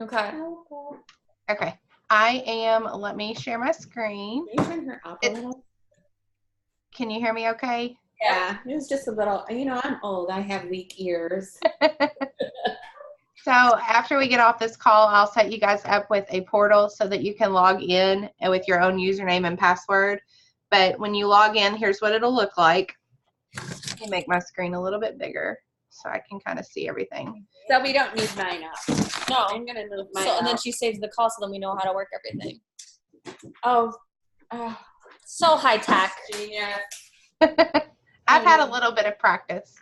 Okay. Okay. Let me share my screen. Can you turn her up a little? Can you hear me okay? Yeah, it was just a little, I'm old. I have weak ears. So after we get off this call, I'll set you guys up with a portal so that you can log in with your own username and password. But when you log in, here's what it'll look like. Let me make my screen a little bit bigger so I can kind of see everything. So we don't need mine up. No. I'm going to move mine So, and then out. she saves the call so then we know how to work everything. Oh. So high tech. Genius. I've had a little bit of practice.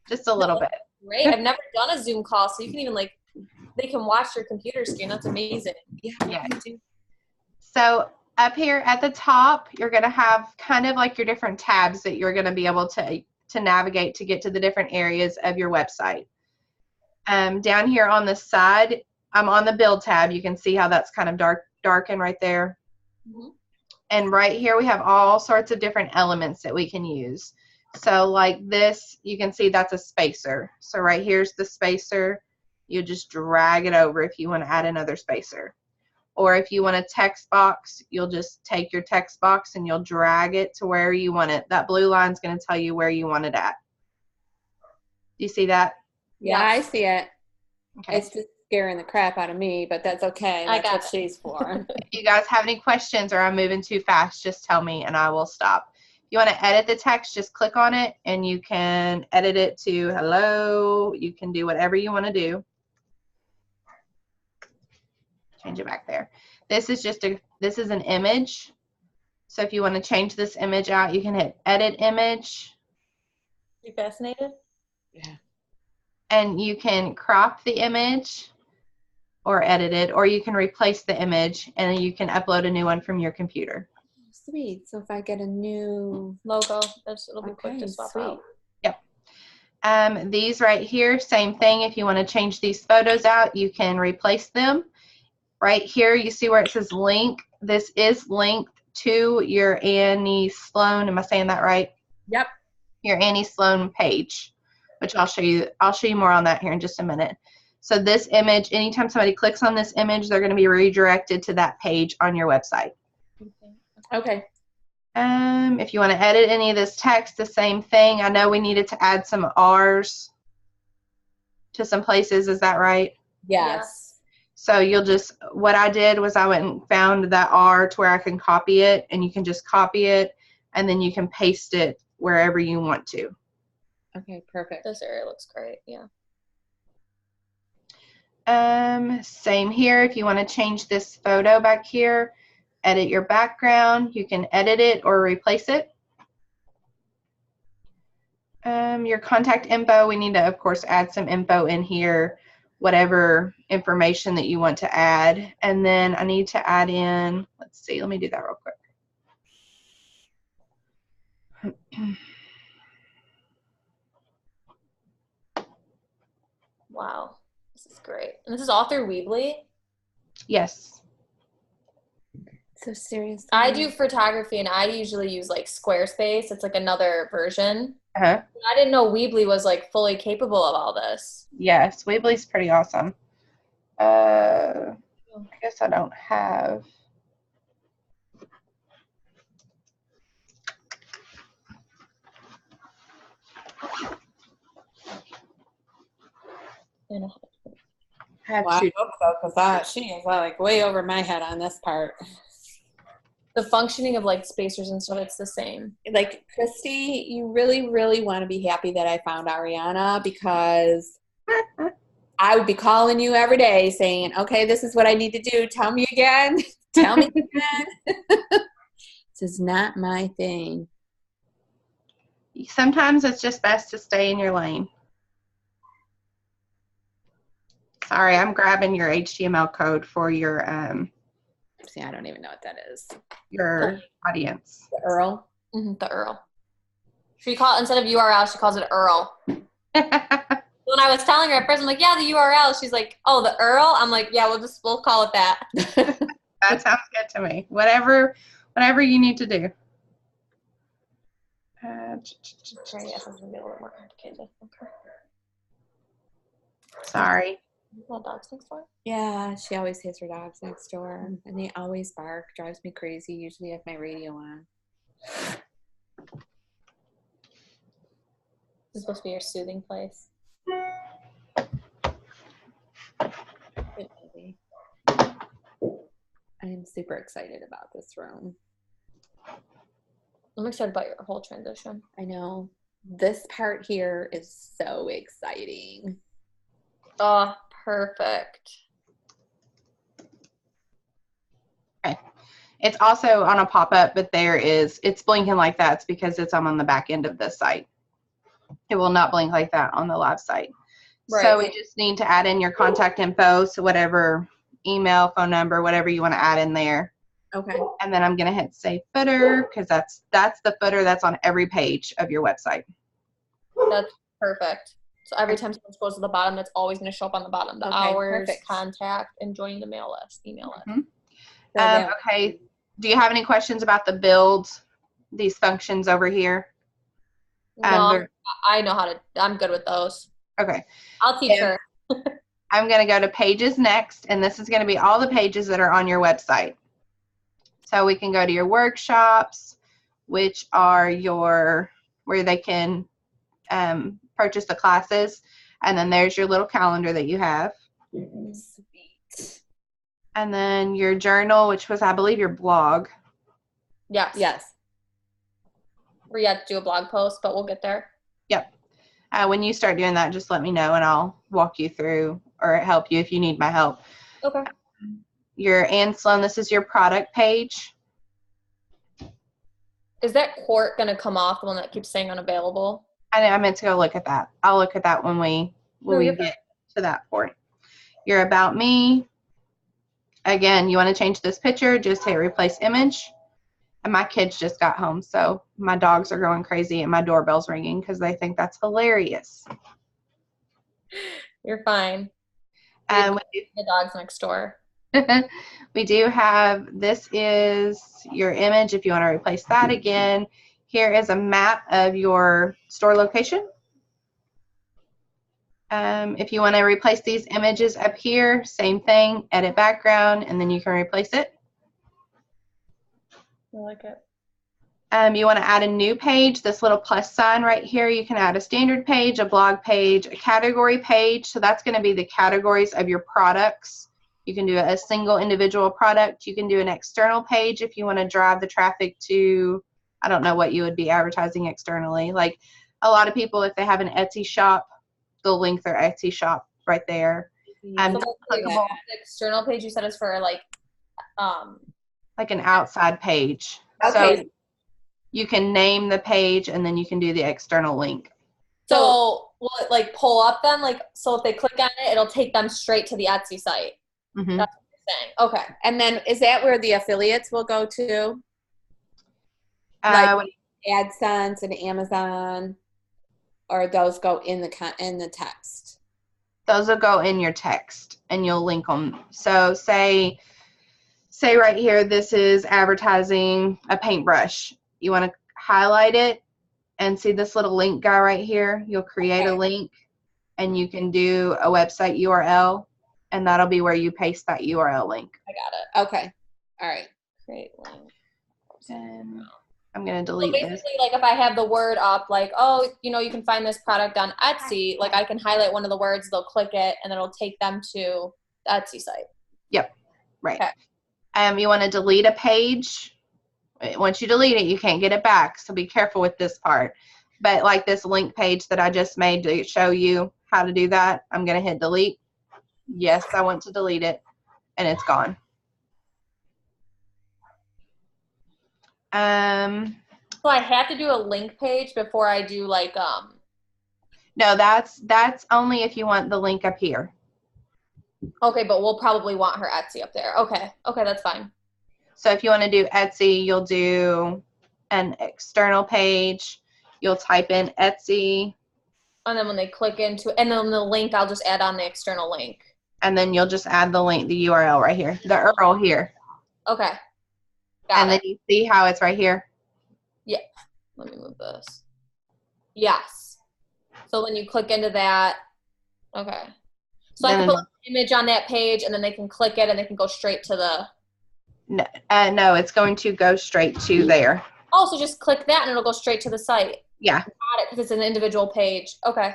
Just a little bit. Great. I've never done a Zoom call, so you can even they can watch your computer screen. That's amazing. Yeah. So up here at the top, you're going to have kind of like your different tabs that you're going to be able to navigate to get to the different areas of your website. Down here on the side, I'm on the build tab. You can see how that's kind of darkened right there. Mm-hmm. And right here we have all sorts of different elements that we can use. So like this, you can see that's a spacer. So right here's the spacer. You just drag it over if you want to add another spacer. Or if you want a text box, you'll just take your text box and you'll drag it to where you want it. That blue line is going to tell you where you want it at. Do you see that? Yeah, I see it. Okay. It's just scaring the crap out of me, but that's okay. That's what she's for. If you guys have any questions or I'm moving too fast, just tell me and I will stop. If you want to edit the text, just click on it and you can edit it to hello. You can do whatever you want to do. Change it back there. This is an image. So if you want to change this image out, you can hit edit image. You fascinated? Yeah. And you can crop the image or edit it, or you can replace the image and you can upload a new one from your computer. Sweet. So if I get a new logo, it'll be quick to swap out. Yep. These right here, same thing. If you want to change these photos out, you can replace them. Right here, you see where it says link. This is linked to your Annie Sloan. Am I saying that right? Yep. Your Annie Sloan page, which I'll show you more on that here in just a minute. So this image, anytime somebody clicks on this image, they're going to be redirected to that page on your website. Okay. If you want to edit any of this text, the same thing. I know we needed to add some R's to some places. Is that right? Yes. So what I did was I went and found that R to where I can copy it, and you can just copy it, and then you can paste it wherever you want to. Okay, perfect. This area looks great, yeah. Same here. If you want to change this photo back here, edit your background, you can edit it or replace it. Your contact info, we need to, of course, add some info in here, whatever information that you want to add. And then I need to add in, let's see, let me do that real quick. Wow, this is great. And this is all through Weebly? Yes. So seriously. I do photography and I usually use Squarespace. It's another version. Uh-huh. I didn't know Weebly was fully capable of all this. Yes, Weebly's pretty awesome. I guess I don't have. I hope so, because she is way over my head on this part. The functioning of spacers and stuff, it's the same. Christy, you really, really want to be happy that I found Ariana, because I would be calling you every day saying, okay, this is what I need to do. Tell me again. Tell me again. This is not my thing. Sometimes it's just best to stay in your lane. Sorry, I'm grabbing your HTML code for your See, I don't even know what that is. Your audience. The URL? Mm-hmm, the URL. Instead of URL, she calls it URL. When I was telling her at first, I'm like, yeah, the URL. She's like, oh, the URL? I'm like, yeah, we'll call it that. That sounds good to me. Whatever you need to do. Sorry. That dog's next door? Yeah, she always has her dogs next door, and they always bark. Drives me crazy. Usually I have my radio on. This is supposed to be your soothing place. Good movie. I am super excited about this room. I'm excited about your whole transition. I know. This part here is so exciting. Oh, perfect. Okay. It's also on a pop-up, but it's blinking like that. It's because I'm on the back end of this site. It will not blink like that on the live site. Right. So we just need to add in your contact info. So whatever email, phone number, whatever you want to add in there. Okay. And then I'm going to hit save footer because that's the footer that's on every page of your website. That's perfect. So every time someone goes to the bottom, that's always going to show up on the bottom. The Okay, hours, perfect. contact, and joining the email list. Mm-hmm. So that- Okay. Do you have any questions about the build, these functions over here? No, I know how to. I'm good with those. Okay. I'll teach her. I'm going to go to pages next, and this is going to be all the pages that are on your website. So we can go to your workshops, which are where they can purchase the classes. And then there's your little calendar that you have. Sweet. And then your journal, which was, I believe, your blog. Yes. Yes. We're yet to do a blog post, but we'll get there. Yep. When you start doing that, just let me know, and I'll walk you through or help you if you need my help. Okay. Your Ann Sloan, this is your product page. Is that quart going to come off, the one that keeps saying unavailable? I meant to go look at that. I'll look at that when we get to that point. Your About Me. Again, you want to change this picture, just hit replace image. And my kids just got home, so my dogs are going crazy and my doorbell's ringing because they think that's hilarious. You're fine. And The dog's next door. we do have, this is your image if you want to replace that again. Here is a map of your store location. If you want to replace these images up here, same thing, edit background, and then you can replace it. I like it. You want to add a new page, this little plus sign right here, you can add a standard page, a blog page, a category page. So that's going to be the categories of your products. You can do a single individual product. You can do an external page if you want to drive the traffic to, I don't know what you would be advertising externally. Like a lot of people, if they have an Etsy shop, they'll link their Etsy shop right there. So the external page you said is for like an outside page. Okay. So you can name the page and then you can do the external link. So will it like pull up then? Like, so if they click on it, it'll take them straight to the Etsy site. Mm-hmm. That's what you're saying. Okay. And then is that where the affiliates will go to? Like AdSense and Amazon, or those go in the text? Those will go in your text and you'll link them. So say right here, this is advertising a paintbrush. You want to highlight it and see this little link guy right here. You'll create a link and you can do a website URL, and that'll be where you paste that URL link. I got it. Okay. All right. Create link. And I'm going to So delete basically, this. like if I have the word up, like, oh, you know, you can find this product on Etsy, like I can highlight one of the words, they'll click it, and it'll take them to the Etsy site. Yep. Right. Okay. You want to delete a page. Once you delete it, you can't get it back. So be careful with this part. But like this link page that I just made to show you how to do that, I'm going to hit delete. Yes, I want to delete it, and it's gone. So I have to do a link page before I do like No, that's only if you want the link up here. Okay, but we'll probably want her Etsy up there. Okay, that's fine. So if you want to do Etsy, you'll do an external page. You'll type in Etsy. And then when they click into, and then the link, I'll just add on the external link. And then you'll just add the link, the URL right here, the URL here. Okay. Then you see how it's right here? Yeah. Let me move this. Yes. So when you click into that, okay. So I Then can put an image on that page, and then they can click it, and they can go straight to the. no, it's going to go straight to there. Oh, so just click that, and it'll go straight to the site. Yeah. Got it, because it's an individual page. Okay.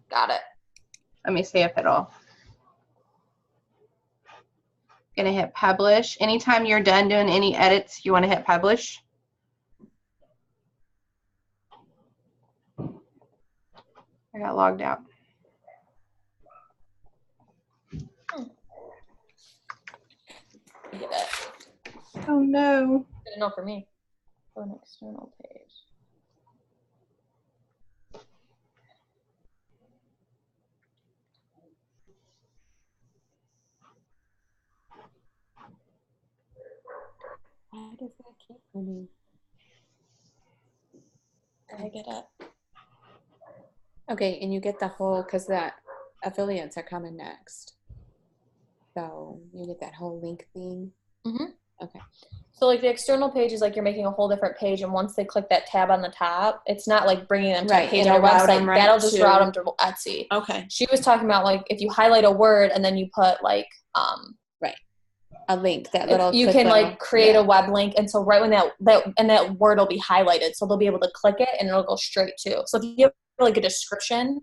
Got it. Let me see if it'll. Gonna hit publish. Anytime you're done doing any edits, you want to hit publish. I got logged out. Get it. Oh no. Good enough for me. Go an external page. Why does that keep running? I get it. Okay, and you get the whole, because the affiliates are coming next. So you get that whole link thing. Mm-hmm. Okay. So like the external page is like you're making a whole different page, and once they click that tab on the top, it's not like bringing them to a page on your website. That'll just route them to Etsy. Okay. She was talking about like if you highlight a word and then you put like a link, that little. You can like create a web link, and so right when that word will be highlighted, so they'll be able to click it and it'll go straight to. So if you have like a description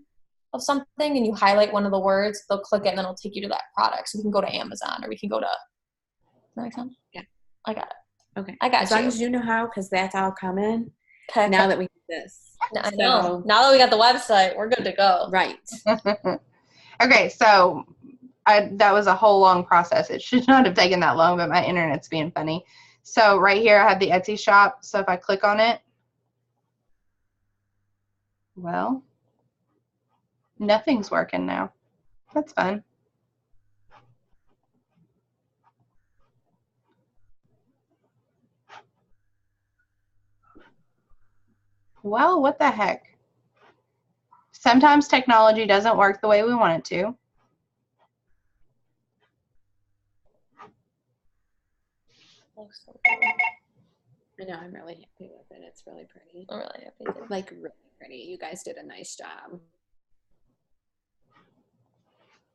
of something and you highlight one of the words, they'll click it and then it'll take you to that product. So we can go to Amazon or we can go to. Does that make sense? Yeah. I got it. Okay. I got as long as you know how, because that's all coming. Okay. Now that we do this. I know. Now that we got the website, we're good to go. Right. Okay, so that was a whole long process. It should not have taken that long, but my internet's being funny. So right here I have the Etsy shop. So if I click on it, well, nothing's working now. That's fun. Well, what the heck? Sometimes technology doesn't work the way we want it to. Looks so good. I know, I'm really happy with it. It's really pretty. I'm really happy too. Like really pretty. You guys did a nice job.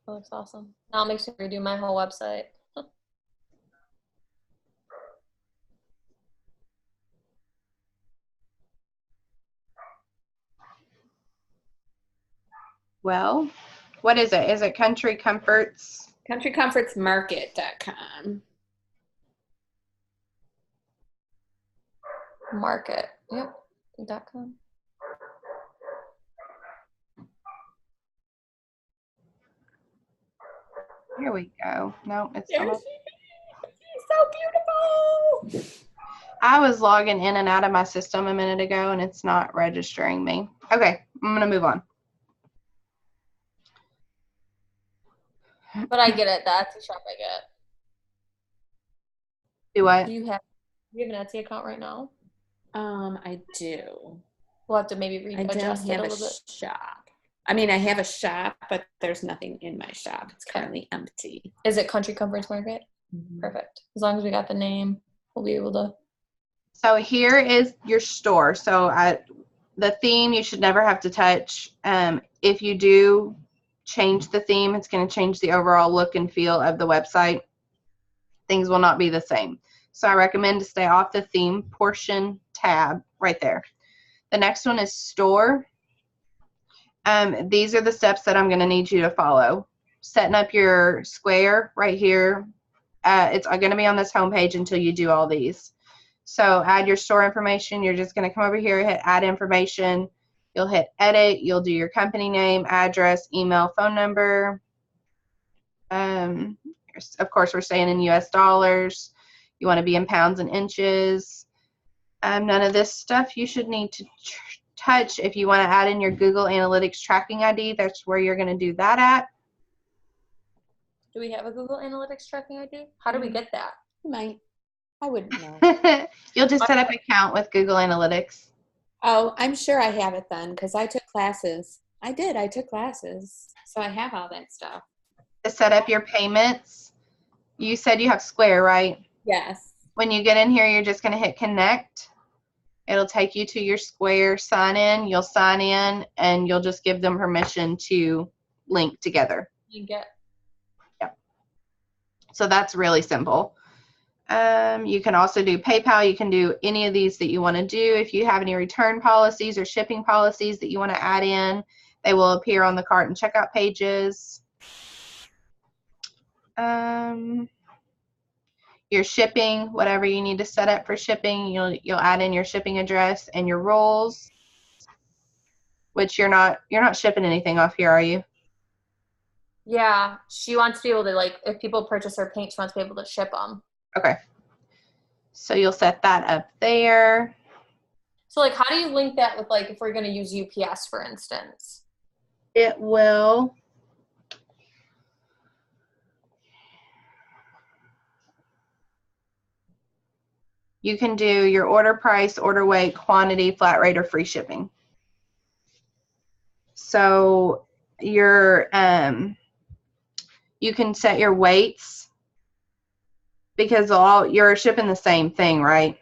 That looks awesome. Now it makes me redo my whole website. Well, what is it? Is it Country Comforts? CountryComfortsMarket.com. Market. Yep. .com. Here we go. No, it's There not. She's so beautiful. I was logging in and out of my system a minute ago, and it's not registering me. Okay, I'm going to move on. But I get it. The Etsy shop I get. Do what? Do you have an Etsy account right now? I do. We'll have to maybe I don't readjust it a have little a bit. shop. I mean, I have a shop, but there's nothing in my shop. It's currently empty. Is it Country Comforts Market? Mm-hmm. Perfect. As long as we got the name, we'll be able to. So here is your store. So the theme you should never have to touch. If you do change the theme, it's going to change the overall look and feel of the website. Things will not be the same. So I recommend to stay off the theme portion tab right there. The next one is store. These are the steps that I'm going to need you to follow. Setting up your square right here. It's going to be on this homepage until you do all these. So add your store information. You're just going to come over here, hit add information. You'll hit edit. You'll do your company name, address, email, phone number. Of course, we're staying in US dollars. You want to be in pounds and inches. None of this stuff you should need to touch. If you want to add in your Google Analytics tracking ID, that's where you're going to do that at. Do we have a Google Analytics tracking ID? How do we get that? You might. I wouldn't know. You'll just set up an account with Google Analytics. Oh, I'm sure I have it then because I took classes. I did. I took classes. So I have all that stuff. To set up your payments, you said you have Square, right? Yes. When you get in here, you're just going to hit connect. It'll take you to your Square sign in. You'll sign in and you'll just give them permission to link together. You get. So that's really simple. You can also do PayPal. You can do any of these that you want to do. If you have any return policies or shipping policies that you want to add in, they will appear on the cart and checkout pages. Your shipping, whatever you need to set up for shipping, you'll add in your shipping address and your rolls. Which you're not shipping anything off here, are you? Yeah, she wants to be able to, like, if people purchase her paint, she wants to be able to ship them. Okay. So you'll set that up there. So, like, how do you link that with, like, if we're going to use UPS, for instance? It will. You can do your order price, order weight, quantity, flat rate, or free shipping. So your you can set your weights because you're shipping the same thing, right?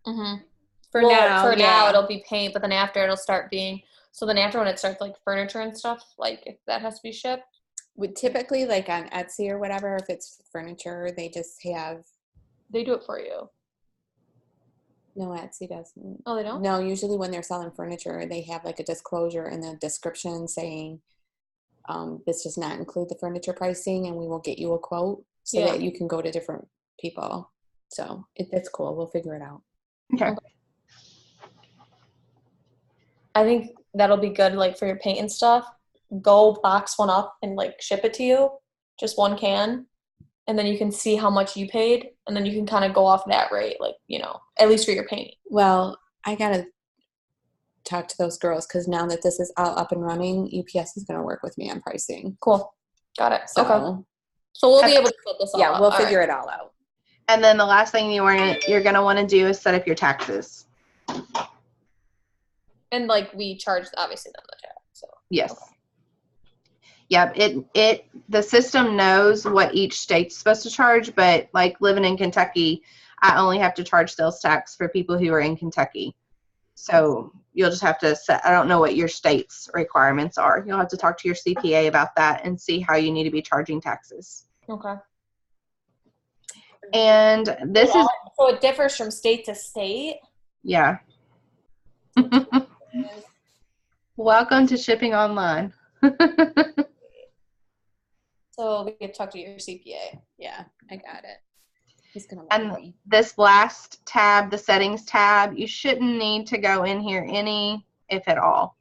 Mm-hmm. For now, yeah. it'll be paint, but then after it'll start being. So then after when it starts like furniture and stuff, like if that has to be shipped. Would typically like on Etsy or whatever, if it's furniture, they just have. They do it for you. No, Etsy doesn't. Oh, they don't? No, usually when they're selling furniture, they have like a disclosure in the description saying this does not include the furniture pricing and we will get you a quote so that you can go to different people. So that's cool. We'll figure it out. Okay. I think that'll be good, like for your paint and stuff. Go box one up and like ship it to you, just one can. And then you can see how much you paid, and then you can kind of go off that rate, like, at least for your paint. Well, I got to talk to those girls because now that this is all up and running, UPS is going to work with me on pricing. Cool. Got it. So, okay. So we'll be able to flip this all yeah, up. we'll figure it all out. And then the last thing you're going to want to do is set up your taxes. And like we charge, obviously, them the tax. So yes. Okay. Yep, the system knows what each state's supposed to charge, but like living in Kentucky, I only have to charge sales tax for people who are in Kentucky. So you'll just have to set, I don't know what your state's requirements are. You'll have to talk to your CPA about that and see how you need to be charging taxes. Okay. And this is... So it differs from state to state? Yeah. Welcome to shipping online. So we can talk to your CPA. Yeah, I got it. He's gonna and me. This last tab, the settings tab, you shouldn't need to go in here any, if at all.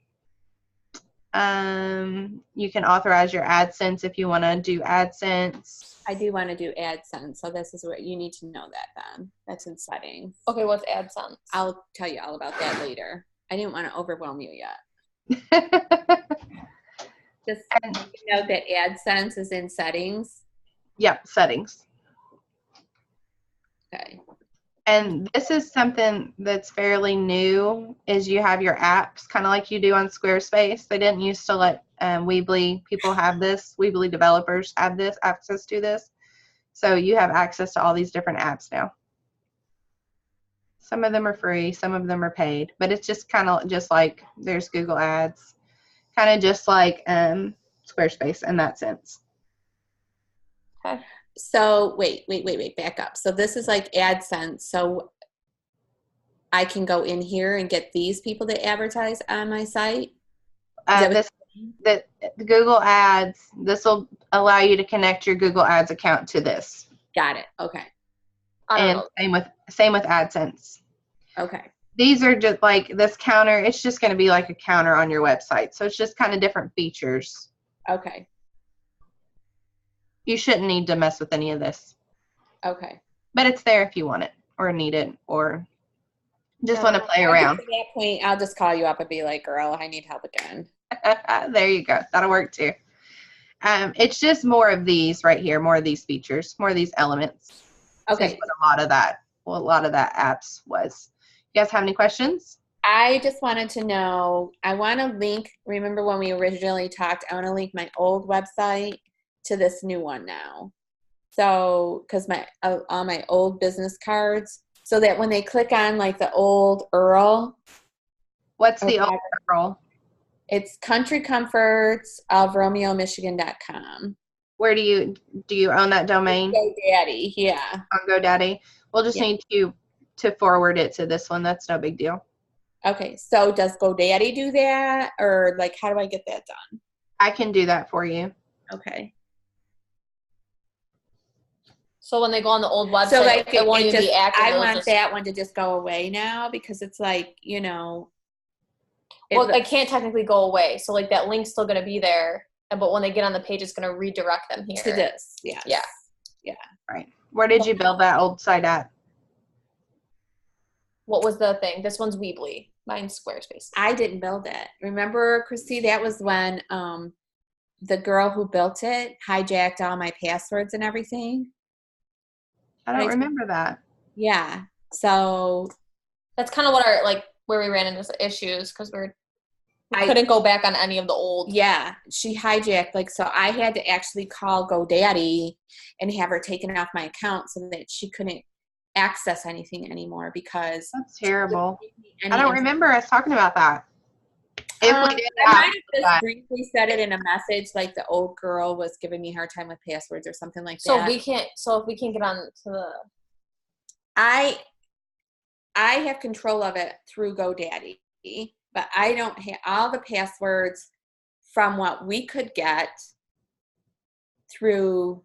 You can authorize your AdSense if you want to do AdSense. I do want to do AdSense, so this is what you need to know that then. That's in settings. Okay, what's AdSense? I'll tell you all about that later. I didn't want to overwhelm you yet. Just note that AdSense is in settings. Yep, settings. Okay. And this is something that's fairly new, is you have your apps, kind of like you do on Squarespace. They didn't used to let Weebly people have this. Weebly developers have this, access to this. So you have access to all these different apps now. Some of them are free, some of them are paid, but it's just kind of just like there's Google Ads, kind of just like Squarespace in that sense. Okay. So wait, back up. So this is like AdSense. So I can go in here and get these people to advertise on my site? The Google Ads, this will allow you to connect your Google Ads account to this. Got it. Okay. And same with AdSense. Okay. These are just like this counter. It's just going to be like a counter on your website. So it's just kind of different features. Okay. You shouldn't need to mess with any of this. Okay. But it's there if you want it or need it or just want to play around. At that point, I'll just call you up and be like, girl, I need help again. There you go. That'll work too. It's just more of these right here, more of these features, more of these elements. Okay. That's what a lot of that apps was. You guys have any questions? I just wanted to know, I want to link, remember when we originally talked, I want to link my old website to this new one now. So, because all my old business cards, so that when they click on like the old URL. What's the old URL? It's countrycomfortsofromeomichigan.com. Where do you own that domain? GoDaddy, yeah. On GoDaddy. We'll just need to forward it to this one. That's no big deal. Okay, so does GoDaddy do that, or like how do I get that done? I can do that for you. Okay. So when they go on the old website, So like it won't even be active. I want that one to just go away now because it's like, you know. Well, it can't technically go away. So like that link's still going to be there. But when they get on the page, it's going to redirect them here. To this, yes. Yeah. Yeah. Right. Where did you build that old site at? What was the thing? This one's Weebly. Mine's Squarespace. I didn't build it. Remember, Christy, that was when the girl who built it hijacked all my passwords and everything. I don't remember that. Yeah. So that's kind of what where we ran into issues because I couldn't go back on any of the old. Yeah, she hijacked, so I had to actually call GoDaddy and have her taken off my account so that she couldn't access anything anymore because that's terrible. I don't remember us talking about that. If we did, I might have just briefly said it in a message, like the old girl was giving me a hard time with passwords or something like that. So if we can't get on to the, I have control of it through GoDaddy. But I don't have all the passwords from what we could get through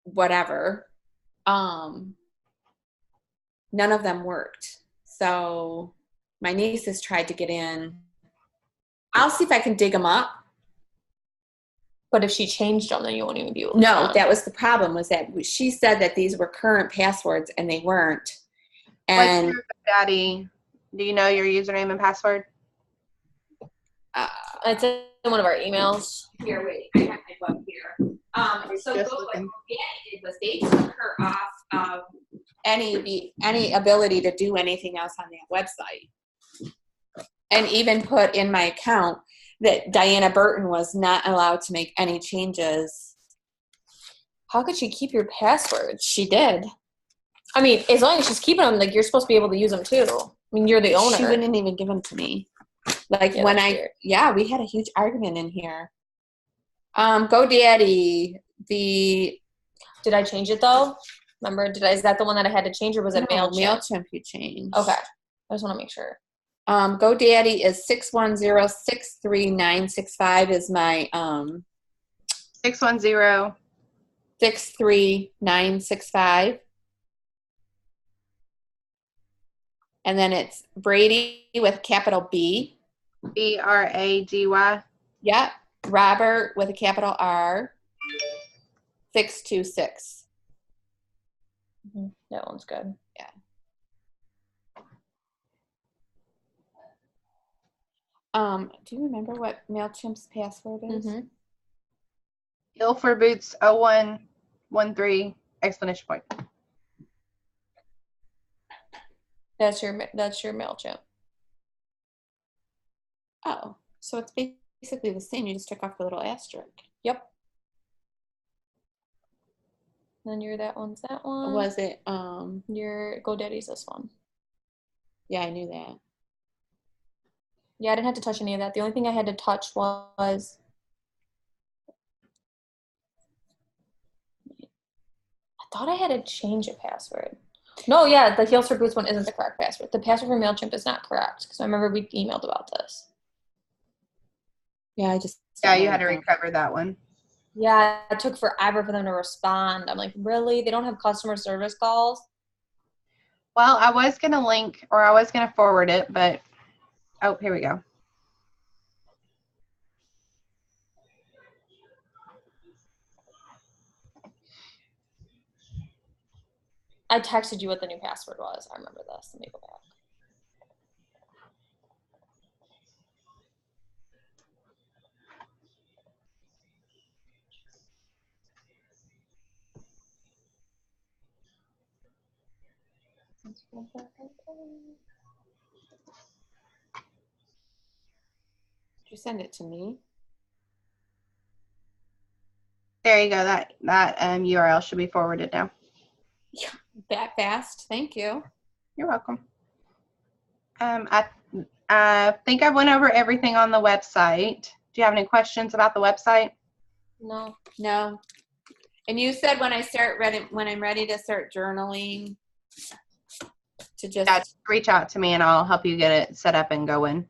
whatever. None of them worked. So my nieces tried to get in. I'll see if I can dig them up. But if she changed them, then you won't even be able to. No, that was the problem, was that she said that these were current passwords and they weren't. And what's your GoDaddy? Do you know your username and password? It's in one of our emails. Here, wait. I have my book here. So what GoDaddy did was they took her off of any ability to do anything else on that website. And even put in my account that Diana Burton was not allowed to make any changes. How could she keep your passwords? She did. I mean, as long as she's keeping them, you're supposed to be able to use them too. I mean, you're the owner. She wouldn't even give them to me. Like when we had a huge argument in here. GoDaddy, Did I change it though? Remember, is that the one that I had to change or was it MailChimp? MailChimp you changed. Okay. I just want to make sure. GoDaddy is 610-63965 is my 610 63965. And then it's Brady with capital B. Brady. Yep. Robert with a capital R. 626. Mm-hmm. That one's good. Yeah. Do you remember what MailChimp's password is? Mm-hmm. Ill for Boots 0113 exclamation point. That's your MailChimp. Oh, so it's basically the same. You just took off the little asterisk. Yep. Then that one's that one. Was it? Your GoDaddy's this one. Yeah, I knew that. Yeah, I didn't have to touch any of that. The only thing I had to touch was I thought I had to change a password. No, yeah, the Heels for Boots one isn't the correct password. The password for MailChimp is not correct because I remember we emailed about this. Yeah, you had to recover that one. Yeah, it took forever for them to respond. I'm like, really? They don't have customer service calls? Well, I was going to link, or I was going to forward it, but, oh, here we go. I texted you what the new password was. I remember this. Let me go back. Did you send it to me? There you go. That URL should be forwarded now. Yeah, that fast. Thank you. You're welcome. I I think I went over everything on the website. Do you have any questions about the website? No. No. And you said when I'm ready to start journaling, to just reach out to me and I'll help you get it set up and going.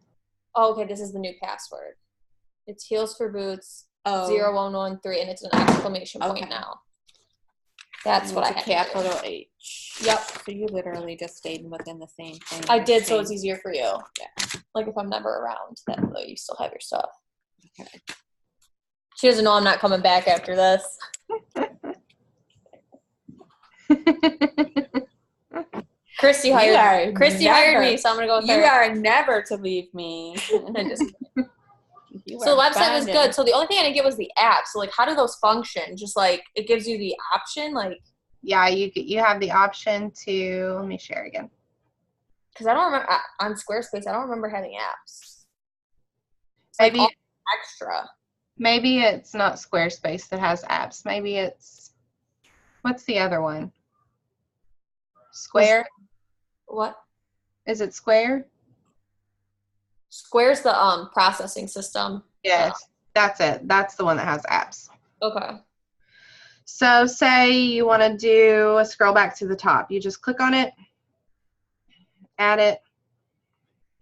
Oh, okay, this is the new password. It's Heels for Boots 0113, and it's an exclamation point now. That's what I had. Capital H. Yep. So you literally just stayed within the same thing. I did, so it's easier for you. Yeah. Like if I'm never around, that way you still have your stuff. Okay. She doesn't know I'm not coming back after this. Christy hired me, so I'm gonna go with her. You are never to leave me. So the website was good. So the only thing I didn't get was the app. So like, how do those function? Just like it gives you the option, like. Yeah, you have the option to. Let me share again. Because I don't remember on Squarespace. I don't remember having apps. Maybe like extra. Maybe it's not Squarespace that has apps. Maybe it's what's the other one? Square. What? Is it Square? Square's the processing system. Yes, that's it. That's the one that has apps. Okay. So say you want to do a scroll back to the top. You just click on it, add it,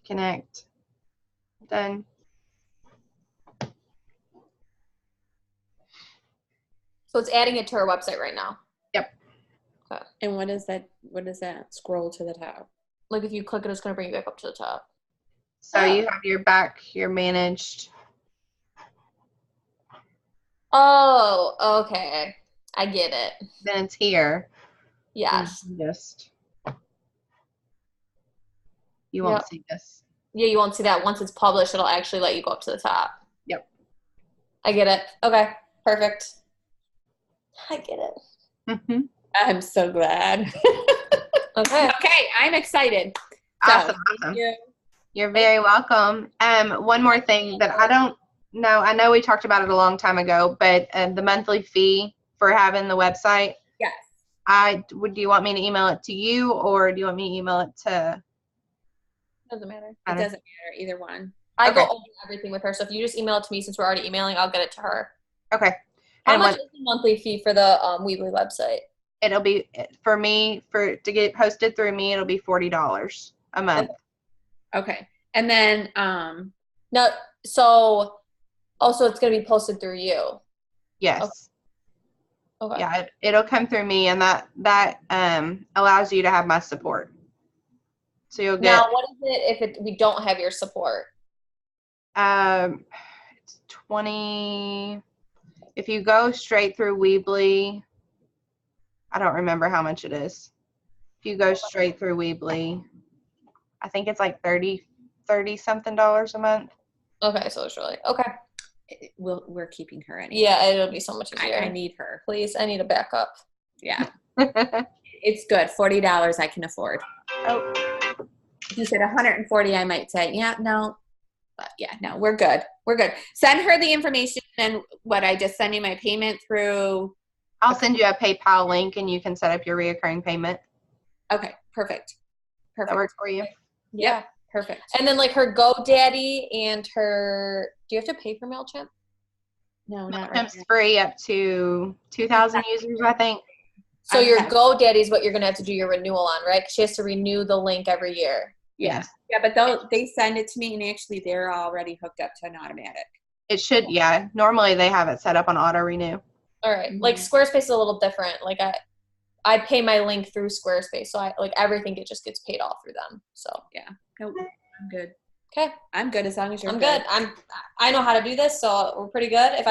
connect, done. So it's adding it to our website right now. Yep. Okay. And what is that? Scroll to the top. Like if you click it, it's going to bring you back up to the top. So you have your managed. Oh, okay. I get it. Then it's here. Yes. You won't see this. Yeah, you won't see that. Once it's published, it'll actually let you go up to the top. Yep. I get it. Okay. Perfect. I get it. Mm-hmm. I'm so glad. Okay. Okay, I'm excited. Awesome. You're very welcome. One more thing that I don't know. I know we talked about it a long time ago, but the monthly fee for having the website. Yes. Do you want me to email it to you, or do you want me to email it to? Doesn't matter. It doesn't matter, either one. I go over everything with her, so if you just email it to me, since we're already emailing, I'll get it to her. Okay. How much is the monthly fee for the Weebly website? It'll be to get it posted through me. It'll be $40 a month. Okay. And then no. So also it's going to be posted through you. Yes. Okay. Yeah, it'll come through me, and that allows you to have my support. So you'll get. Now, what is it if we don't have your support? It's 20. If you go straight through Weebly, I don't remember how much it is. If you go straight through Weebly, I think it's like $30 something a month. Okay, so it's really okay. We're keeping her anyway. Yeah, it'll be so much easier. I need her. Please, I need a backup. Yeah. It's good. $40 I can afford. Oh. If you said $140, I might say, yeah, no. But yeah, no, we're good. We're good. Send her the information, and I just send you my payment through. I'll send you a PayPal link, and you can set up your reoccurring payment. Okay, perfect. That works for you? Yeah. Perfect. And then like her GoDaddy and her, do you have to pay for MailChimp? No, not right. MailChimp's free up to 2,000 users, I think. So your GoDaddy is what you're going to have to do your renewal on, right? Because she has to renew the link every year. Yeah. Yeah, but they send it to me, and actually they're already hooked up to an automatic. It should, yeah. Normally they have it set up on auto renew. All right. Like Squarespace is a little different. Like I pay my link through Squarespace, so everything just gets paid all through them. So yeah. Nope. I'm good. Okay. I'm good as long as you're good. I know how to do this, so we're pretty good.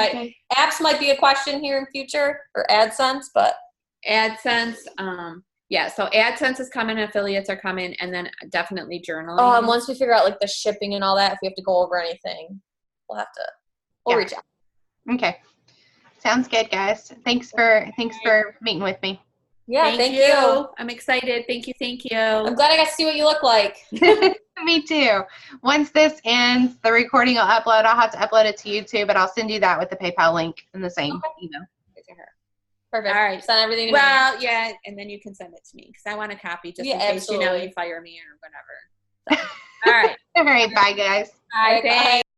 Apps might be a question here in future, or AdSense, but AdSense, yeah, so AdSense is coming, affiliates are coming, and then definitely journaling. Oh, and once we figure out like the shipping and all that, if we have to go over anything, we'll reach out. Okay. Sounds good, guys. Thanks for meeting with me. Yeah, thank you. I'm excited. Thank you. I'm glad I got to see what you look like. Me too. Once this ends, the recording will upload. I'll have to upload it to YouTube, but I'll send you that with the PayPal link in the same email. Perfect. All right. Send everything to me. Well, yeah, and then you can send it to me because I want a copy just in case, you fire me or whatever. So. All right. All right, bye guys. Bye. Bye.